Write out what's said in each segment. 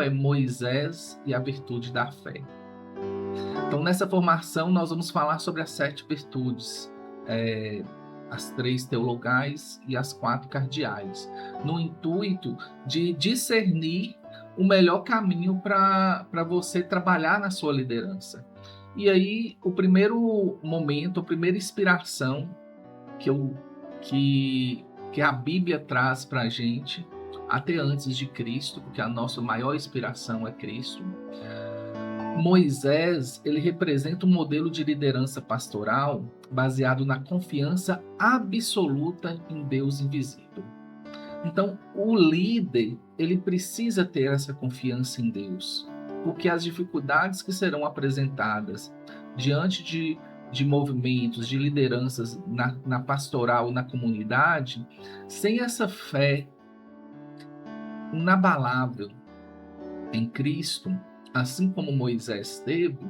é Moisés e a virtude da fé. Então, nessa formação, nós vamos falar sobre as 7 virtudes, as 3 teologais e as 4 cardeais, no intuito de discernir o melhor caminho para você trabalhar na sua liderança. E aí, o primeiro momento, a primeira inspiração que a Bíblia traz para a gente, até antes de Cristo, porque a nossa maior inspiração é Cristo. Moisés, ele representa um modelo de liderança pastoral baseado na confiança absoluta em Deus invisível. Então, o líder, ele precisa ter essa confiança em Deus, porque as dificuldades que serão apresentadas diante de movimentos, de lideranças na pastoral, na comunidade, sem essa fé inabalável em Cristo, assim como Moisés teve,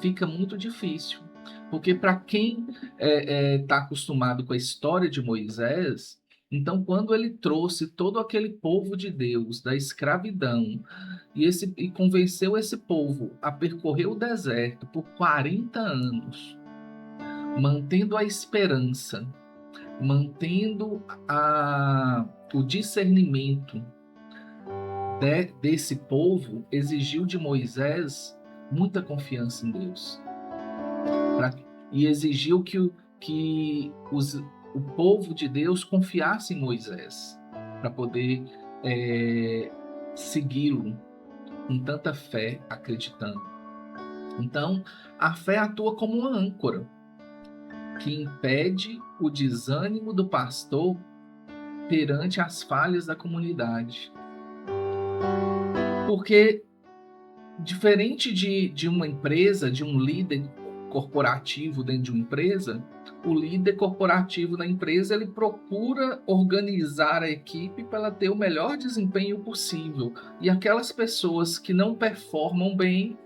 fica muito difícil. Porque para quem está acostumado com a história de Moisés, então quando ele trouxe todo aquele povo de Deus da escravidão e convenceu esse povo a percorrer o deserto por 40 anos, mantendo a esperança, mantendo o discernimento desse povo, exigiu de Moisés muita confiança em Deus. E exigiu que o povo de Deus confiasse em Moisés, para poder segui-lo com tanta fé, acreditando. Então, a fé atua como uma âncora, que impede o desânimo do pastor perante as falhas da comunidade. Porque, diferente de uma empresa, de um líder corporativo dentro de uma empresa, o líder corporativo da empresa, ele procura organizar a equipe para ela ter o melhor desempenho possível. E aquelas pessoas que não performam bem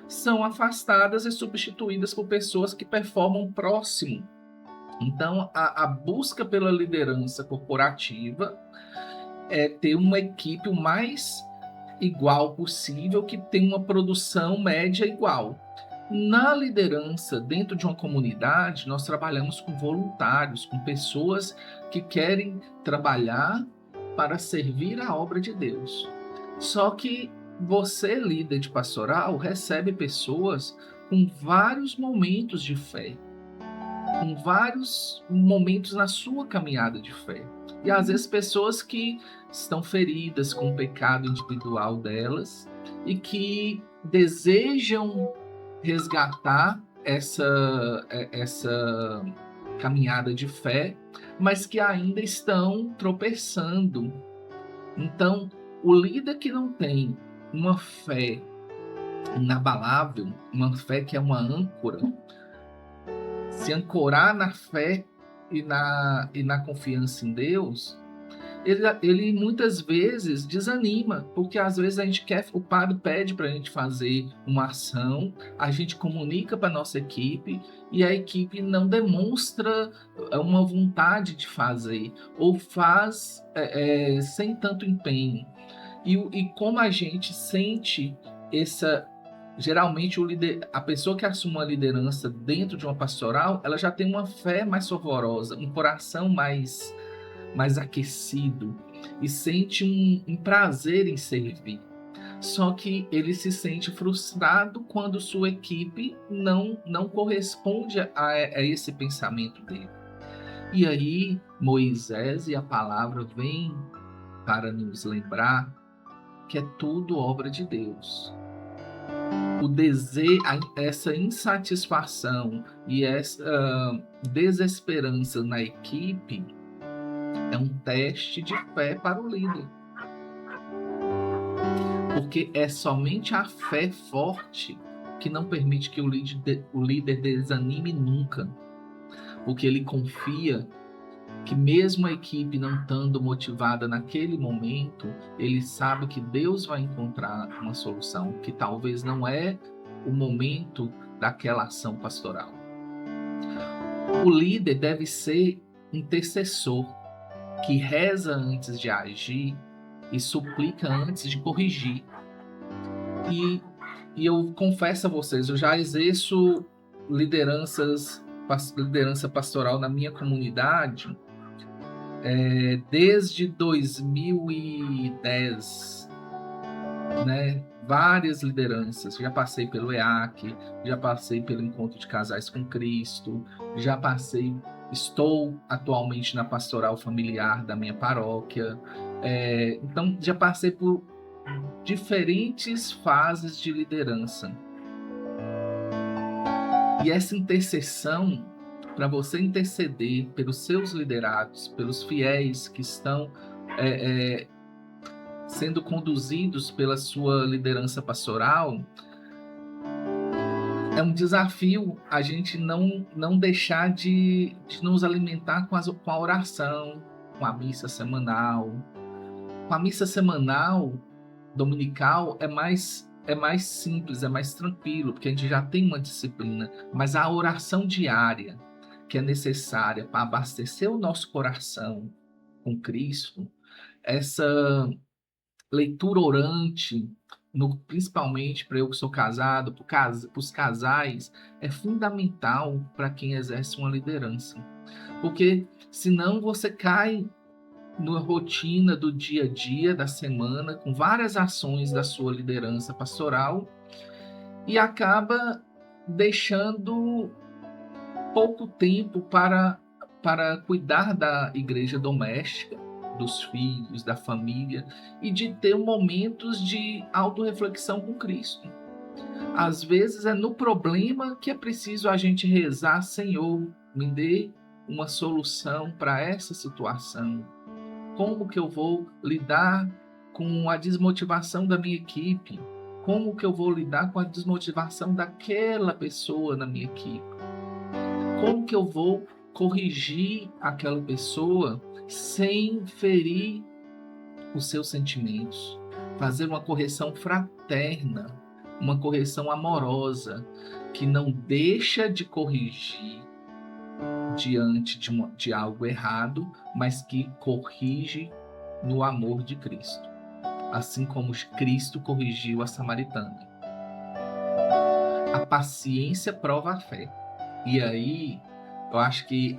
são afastadas e substituídas por pessoas que performam próximo. Então, a busca pela liderança corporativa é ter uma equipe o mais igual possível, que tem uma produção média igual. Na liderança, dentro de uma comunidade, nós trabalhamos com voluntários, com pessoas que querem trabalhar para servir a obra de Deus. Só que você, líder de pastoral, recebe pessoas com vários momentos de fé, com vários momentos na sua caminhada de fé. E às vezes pessoas que estão feridas com o pecado individual delas e que desejam resgatar essa caminhada de fé, mas que ainda estão tropeçando. Então, o líder que não tem uma fé inabalável, uma fé que é uma âncora, se ancorar na fé e na confiança em Deus, ele muitas vezes desanima, porque às vezes a gente quer, o padre pede para a gente fazer uma ação, a gente comunica para nossa equipe e a equipe não demonstra uma vontade de fazer, ou faz sem tanto empenho. E como a gente sente essa... Geralmente a pessoa que assume uma liderança dentro de uma pastoral, ela já tem uma fé mais fervorosa, um coração mais aquecido e sente um prazer em servir. Só que ele se sente frustrado quando sua equipe não corresponde a esse pensamento dele. E aí Moisés e a palavra vêm para nos lembrar que é tudo obra de Deus. O desejo, essa insatisfação e essa desesperança na equipe é um teste de fé para o líder. Porque é somente a fé forte que não permite que o líder desanime nunca. Porque ele confia que mesmo a equipe não estando motivada naquele momento, ele sabe que Deus vai encontrar uma solução, que talvez não é o momento daquela ação pastoral. O líder deve ser intercessor, que reza antes de agir e suplica antes de corrigir. E, e eu confesso a vocês, eu já exerço liderança pastoral na minha comunidade desde 2010, né? Várias lideranças. Já passei pelo EAC, já passei pelo Encontro de Casais com Cristo, já passei, estou atualmente na pastoral familiar da minha paróquia. Então, já passei por diferentes fases de liderança. E essa intercessão, para você interceder pelos seus liderados, pelos fiéis que estão sendo conduzidos pela sua liderança pastoral, é um desafio a gente não deixar de nos alimentar com a oração, com a missa semanal. Com a missa semanal, dominical, é mais simples, é mais tranquilo, porque a gente já tem uma disciplina. Mas a oração diária, que é necessária para abastecer o nosso coração com Cristo, essa leitura orante, principalmente para eu que sou casado, para os casais, é fundamental para quem exerce uma liderança. Porque senão você cai na rotina do dia a dia, da semana, com várias ações da sua liderança pastoral e acaba deixando pouco tempo para cuidar da igreja doméstica, dos filhos, da família e de ter momentos de autorreflexão com Cristo. Às vezes é no problema que é preciso a gente rezar: Senhor, me dê uma solução para essa situação. Como que eu vou lidar com a desmotivação da minha equipe? Como que eu vou lidar com a desmotivação daquela pessoa na minha equipe? Como que eu vou corrigir aquela pessoa sem ferir os seus sentimentos? Fazer uma correção fraterna, uma correção amorosa, que não deixa de corrigir diante de algo errado, mas que corrige no amor de Cristo, assim como Cristo corrigiu a samaritana. A paciência prova a fé. E aí, eu acho que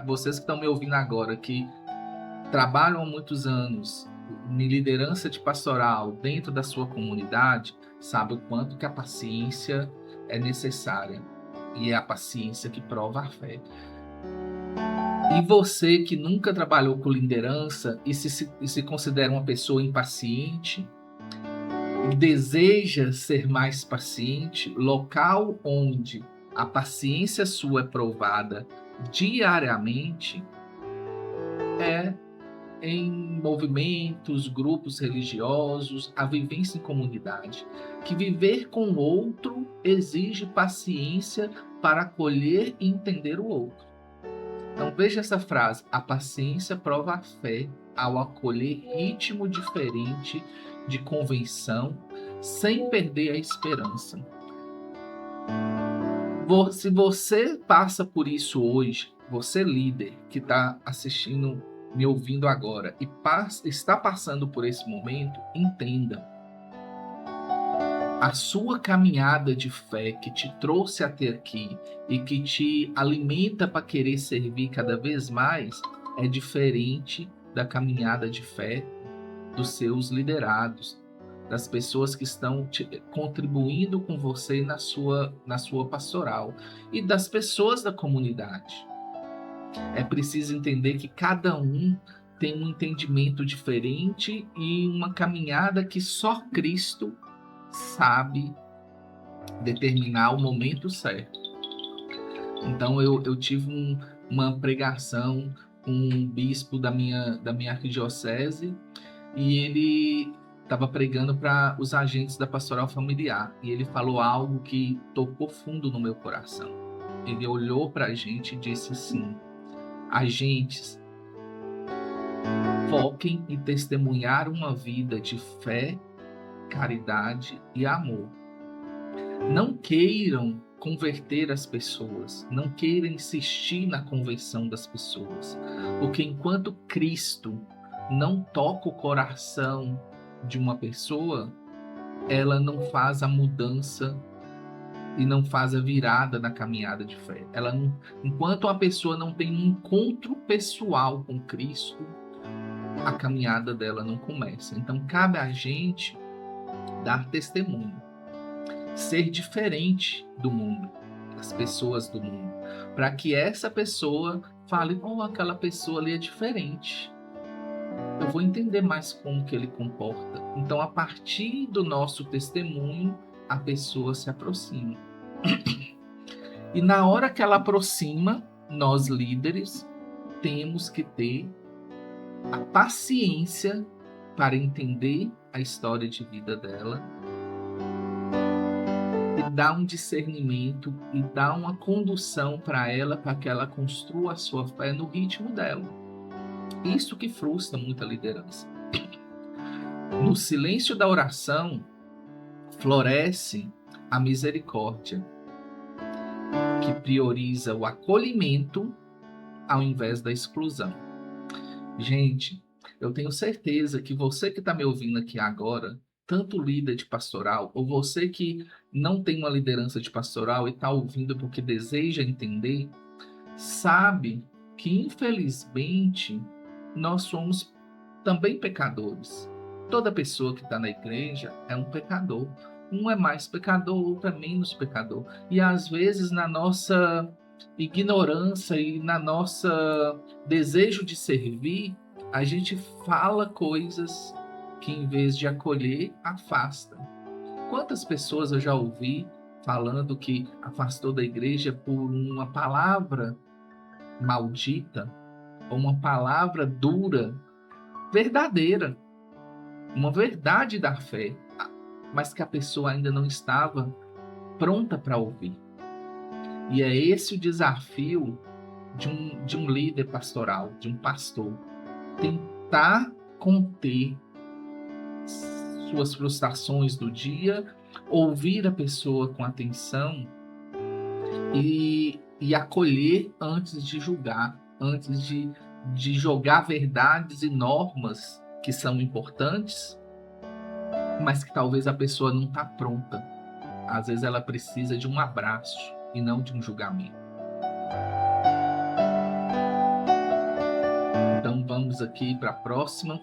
vocês que estão me ouvindo agora, que trabalham há muitos anos em liderança de pastoral dentro da sua comunidade, sabem o quanto que a paciência é necessária. E é a paciência que prova a fé. E você que nunca trabalhou com liderança e se considera uma pessoa impaciente e deseja ser mais paciente, local onde a paciência sua é provada diariamente é em movimentos, grupos religiosos, a vivência em comunidade. Que viver com o outro exige paciência para acolher e entender o outro. Então veja essa frase: a paciência prova a fé ao acolher ritmo diferente de convenção, sem perder a esperança. Se você passa por isso hoje, você líder que está assistindo, me ouvindo agora, e está passando por esse momento, entenda. A sua caminhada de fé que te trouxe até aqui e que te alimenta para querer servir cada vez mais é diferente da caminhada de fé dos seus liderados, das pessoas que estão contribuindo com você na sua pastoral e das pessoas da comunidade. É preciso entender que cada um tem um entendimento diferente e uma caminhada que só Cristo sabe determinar o momento certo. Então eu tive uma pregação com um bispo da minha arquidiocese e ele estava pregando para os agentes da pastoral familiar e ele falou algo que tocou fundo no meu coração. Ele olhou para a gente e disse assim: agentes, foquem em testemunhar uma vida de fé, caridade e amor. Não queiram converter as pessoas, não queiram insistir na conversão das pessoas, porque enquanto Cristo não toca o coração de uma pessoa, ela não faz a mudança e não faz a virada na caminhada de fé. Ela não, enquanto a pessoa não tem um encontro pessoal com Cristo, a caminhada dela não começa. Então cabe a gente dar testemunho, ser diferente do mundo, das pessoas do mundo, para que essa pessoa fale: oh, aquela pessoa ali é diferente. Eu vou entender mais como que ele comporta. Então, a partir do nosso testemunho, a pessoa se aproxima. E na hora que ela aproxima, nós líderes temos que ter a paciência para entender a história de vida dela e dar um discernimento e dar uma condução para ela, para que ela construa a sua fé no ritmo dela. Isso que frustra muita liderança. No silêncio da oração, floresce a misericórdia, que prioriza o acolhimento ao invés da exclusão. Gente, eu tenho certeza que você que está me ouvindo aqui agora, tanto líder de pastoral, ou você que não tem uma liderança de pastoral e está ouvindo porque deseja entender, sabe que, infelizmente, nós somos também pecadores. Toda pessoa que está na igreja é um pecador. Um é mais pecador, outro é menos pecador. E às vezes, na nossa ignorância e na nossa desejo de servir, a gente fala coisas que, em vez de acolher, afasta. Quantas pessoas eu já ouvi falando que afastou da igreja por uma palavra maldita ou uma palavra dura, verdadeira, uma verdade da fé, mas que a pessoa ainda não estava pronta para ouvir. E é esse o desafio de um líder pastoral, de um pastor, tentar conter suas frustrações do dia, ouvir a pessoa com atenção e acolher antes de julgar, antes de jogar verdades e normas que são importantes, mas que talvez a pessoa não está pronta. Às vezes ela precisa de um abraço e não de um julgamento. Então vamos aqui para a próxima.